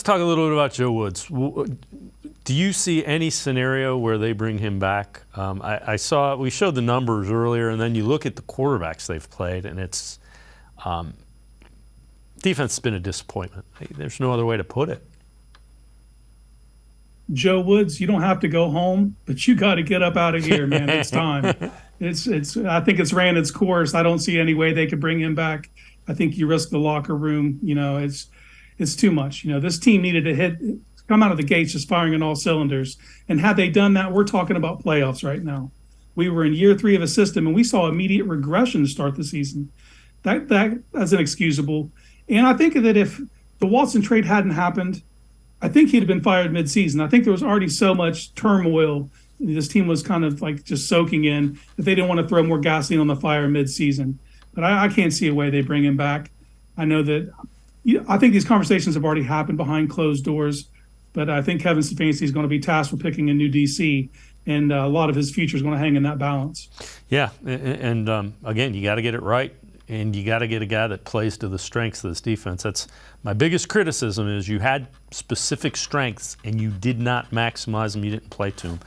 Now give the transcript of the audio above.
talk a little bit about Joe Woods. Do you see any scenario where they bring him back? I saw we showed the numbers earlier, and then you look at the quarterbacks they've played, and it's defense has been a disappointment. There's no other way to put it. Joe Woods, you don't have to go home, but you got to get up out of here, man. It's time. I think it's ran its course. I don't see any way they could bring him back. I think you risk the locker room. It's too much. This team needed to come out of the gates just firing on all cylinders. And had they done that, we're talking about playoffs right now. We were in year 3 of a system, and we saw immediate regression to start the season. That's inexcusable. And I think that if the Watson trade hadn't happened, I think he'd have been fired midseason. I think there was already so much turmoil. This team was kind of like just soaking in that they didn't want to throw more gasoline on the fire midseason. But I can't see a way they bring him back. I know that I think these conversations have already happened behind closed doors, but I think Kevin Stefanski is going to be tasked with picking a new DC, and a lot of his future is going to hang in that balance. Yeah, and again, you got to get it right. And you got to get a guy that plays to the strengths of this defense. That's my biggest criticism is you had specific strengths and you did not maximize them. You didn't play to them.